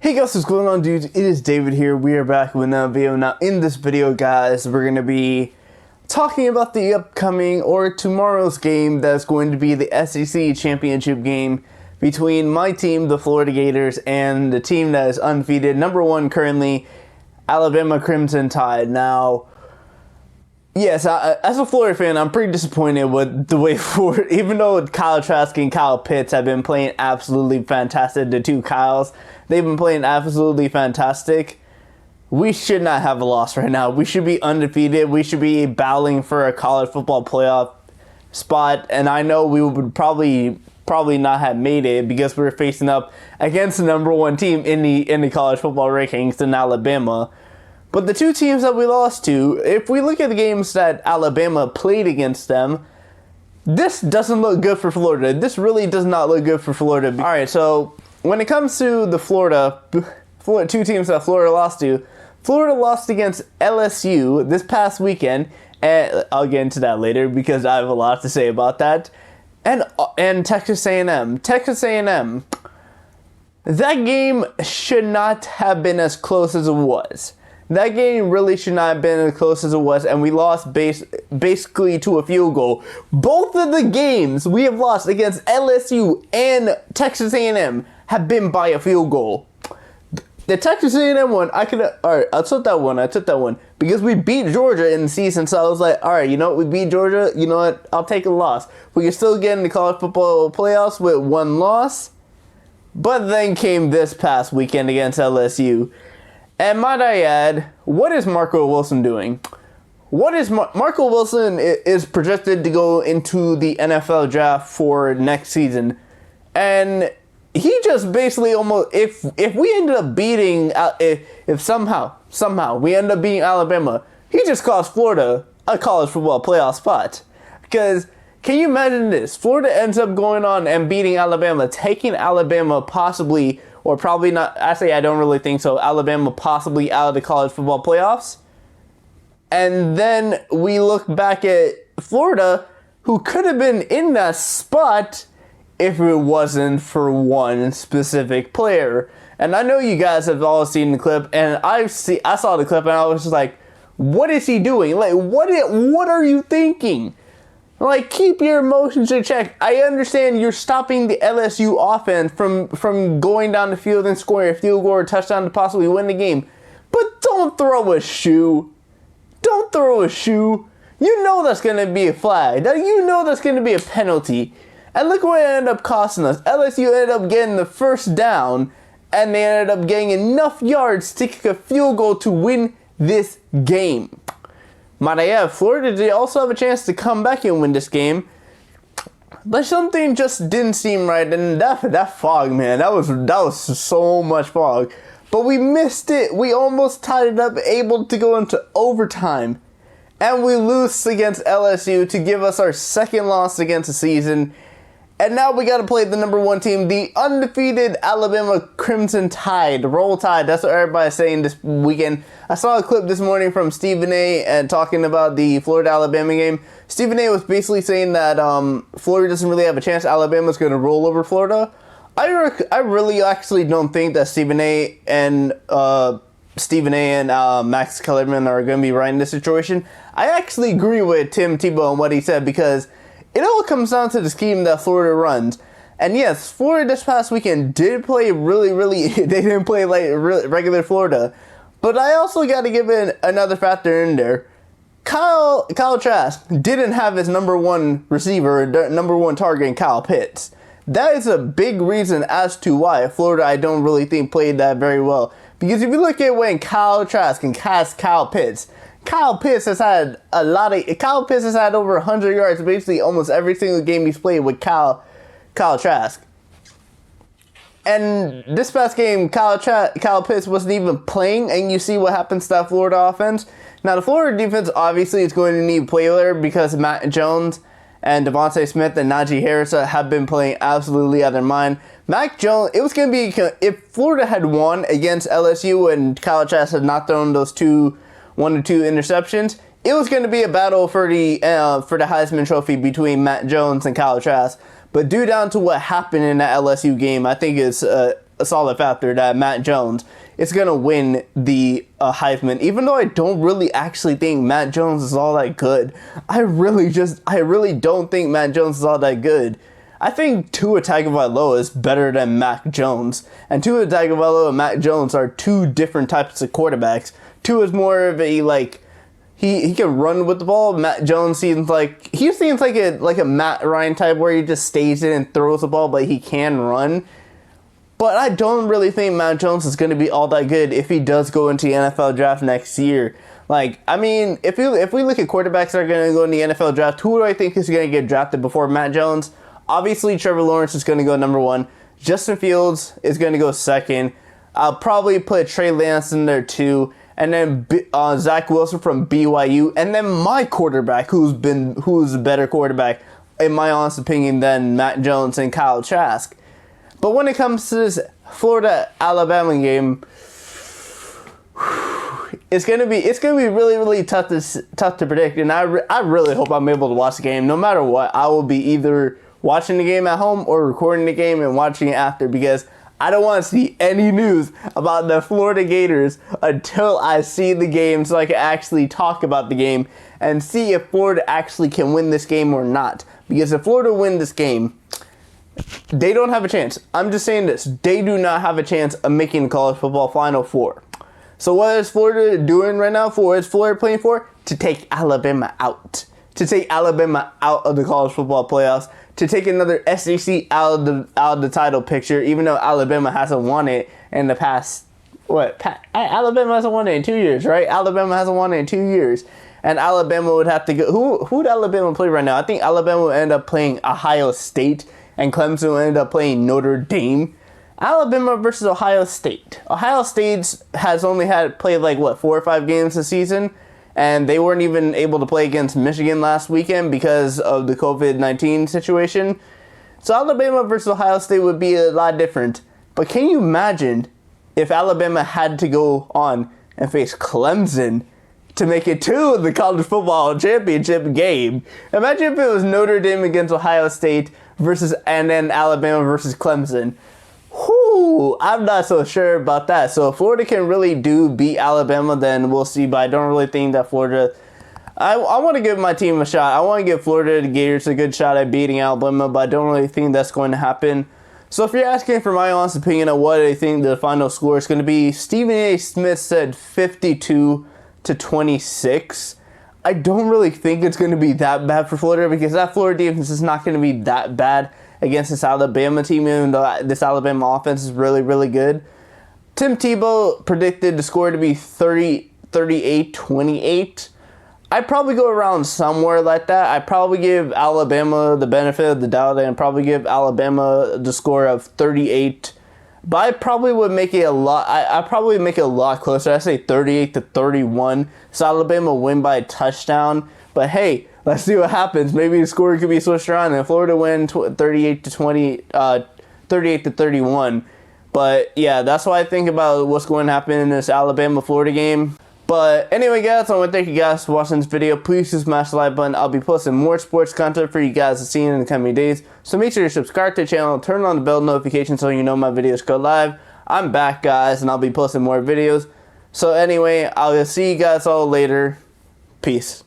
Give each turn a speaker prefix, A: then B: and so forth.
A: Hey guys, what's going on, dudes? It is David here. We are back with another video. Now, in this video, guys, we're going to be talking about the upcoming or tomorrow's game that's going to be the SEC championship game between my team, the Florida Gators, and the team that is undefeated, number one currently, Alabama Crimson Tide. Now, yes, as a Florida fan, I'm pretty disappointed with the way forward. Even though Kyle Trask and Kyle Pitts have been playing absolutely fantastic, the two Kyles, they've been playing absolutely fantastic. We should not have a loss right now. We should be undefeated. We should be battling for a college football playoff spot. And I know we would probably not have made it because we were facing up against the number one team in the college football rankings in Alabama. But the two teams that we lost to, if we look at the games that Alabama played against them, this doesn't look good for Florida. This really does not look good for Florida. All right, so when it comes to the Florida two teams that Florida lost to, Florida lost against LSU this past weekend, and I'll get into that later because I have a lot to say about that. And Texas A&M. Texas A&M. That game should not have been as close as it was. That game really should not have been as close as it was, and we lost basically to a field goal. Both of the games we have lost against LSU and Texas A&M have been by a field goal. The Texas A&M one, I took that one because we beat Georgia in the season. So I was like, all right, you know what, we beat Georgia. You know what, I'll take a loss. We can still get in the college football playoffs with one loss. But then came this past weekend against LSU. And might I add, what is Marco Wilson doing? Marco Wilson is projected to go into the NFL draft for next season, and he just basically almost, if we ended up beating, if somehow we end up beating Alabama, he just cost Florida a college football playoff spot. Because can you imagine this? Florida ends up going on and beating Alabama, taking Alabama possibly, or probably not, actually I don't really think so, Alabama possibly out of the college football playoffs. And then we look back at Florida, who could have been in that spot if it wasn't for one specific player. And I know you guys have all seen the clip, and I saw the clip and I was just like, what is he doing? Like, what are you thinking? Like, keep your emotions in check. I understand you're stopping the LSU offense from going down the field and scoring a field goal or touchdown to possibly win the game. But don't throw a shoe. Don't throw a shoe. You know that's going to be a flag. You know that's going to be a penalty. And look what it ended up costing us. LSU ended up getting the first down, and they ended up getting enough yards to kick a field goal to win this game. Might I add, Florida did also have a chance to come back and win this game, but something just didn't seem right. And that fog, man, that was so much fog. But we missed it. We almost tied it up, able to go into overtime, and we lose against LSU to give us our second loss against the season. And now we got to play the number one team, the undefeated Alabama Crimson Tide. Roll Tide, that's what everybody's saying this weekend. I saw a clip this morning from Stephen A. and talking about the Florida-Alabama game. Stephen A. was basically saying that Florida doesn't really have a chance. Alabama's going to roll over Florida. I really actually don't think that Stephen A. and Max Kellerman are going to be right in this situation. I actually agree with Tim Tebow on what he said because it all comes down to the scheme that Florida runs. And yes, Florida this past weekend did play really, they didn't play like regular Florida. But I also got to give in another factor in there. Kyle Trask didn't have his number one receiver, number one target in Kyle Pitts. That is a big reason as to why Florida, I don't really think, played that very well. Because if you look at when Kyle Trask and Kyle Pitts has had over 100 yards basically almost every single game he's played with Kyle Trask. And this past game, Kyle Pitts wasn't even playing, and you see what happens to that Florida offense. Now, the Florida defense obviously is going to need a player because Matt Jones and Devontae Smith and Najee Harris have been playing absolutely out of their mind. Mac Jones, it was going to be, if Florida had won against LSU and Kyle Trask had not thrown those 1 or 2 interceptions, it was going to be a battle for the Heisman Trophy between Matt Jones and Kyle Trask. But due down to what happened in that LSU game, I think it's a solid factor that Matt Jones is going to win the Heisman, even though I don't really actually think Matt Jones is all that good. I really don't think Matt Jones is all that good. I think Tua Tagovailoa is better than Mac Jones. And Tua Tagovailoa and Mac Jones are two different types of quarterbacks. Tua is more of a, like, he can run with the ball. Mac Jones seems like a Matt Ryan type where he just stays in and throws the ball, but he can run. But I don't really think Matt Jones is going to be all that good if he does go into the NFL draft next year. Like, I mean, if we look at quarterbacks that are going to go in the NFL draft, who do I think is going to get drafted before Matt Jones? Obviously, Trevor Lawrence is going to go number 1. Justin Fields is going to go 2nd. I'll probably put Trey Lance in there too. And then Zach Wilson from BYU. And then my quarterback, who's a better quarterback, in my honest opinion, than Matt Jones and Kyle Trask. But when it comes to this Florida-Alabama game, it's gonna be really tough to predict. And I really hope I'm able to watch the game. No matter what, I will be either watching the game at home or recording the game and watching it after, because I don't want to see any news about the Florida Gators until I see the game, so I can actually talk about the game and see if Florida actually can win this game or not. Because if Florida win this game, they don't have a chance. I'm just saying this. They do not have a chance of making the college football Final Four. So what is Florida doing right now? What is Florida playing for? To take Alabama out. To take Alabama out of the college football playoffs. To take another SEC out of the title picture, even though Alabama hasn't won it in the past, Alabama hasn't won it in 2 years, right? Alabama hasn't won it in 2 years. And Alabama would have to go, who would Alabama play right now? I think Alabama will end up playing Ohio State, and Clemson will end up playing Notre Dame. Alabama versus Ohio State. Ohio State has only played 4 or 5 games this season. And they weren't even able to play against Michigan last weekend because of the COVID-19 situation. So Alabama versus Ohio State would be a lot different. But can you imagine if Alabama had to go on and face Clemson to make it to the college football championship game? Imagine if it was Notre Dame against Ohio State and then Alabama versus Clemson. Whew, I'm not so sure about that. So if Florida can really beat Alabama, then we'll see. But I don't really think that Florida... I want to give my team a shot. I want to give Florida the Gators a good shot at beating Alabama, but I don't really think that's going to happen. So if you're asking for my honest opinion of what I think the final score is going to be, Stephen A. Smith said 52-26. I don't really think it's going to be that bad for Florida, because that Florida defense is not going to be that bad against this Alabama team, even though this Alabama offense is really, really good. Tim Tebow predicted the score to be 38-28. I'd probably go around somewhere like that. I'd probably give Alabama the benefit of the doubt and probably give Alabama the score of 38. But I probably would make it a lot. I probably make it a lot closer. I say 38-31. So Alabama win by a touchdown. But hey, let's see what happens. Maybe the score could be switched around and Florida win 38-31. But yeah, that's what I think about what's going to happen in this Alabama-Florida game. But anyway, guys, I want to thank you guys for watching this video. Please do smash the like button. I'll be posting more sports content for you guys to see in the coming days. So make sure to subscribe to the channel, turn on the bell notification so you know my videos go live. I'm back, guys, and I'll be posting more videos. So anyway, I'll see you guys all later. Peace.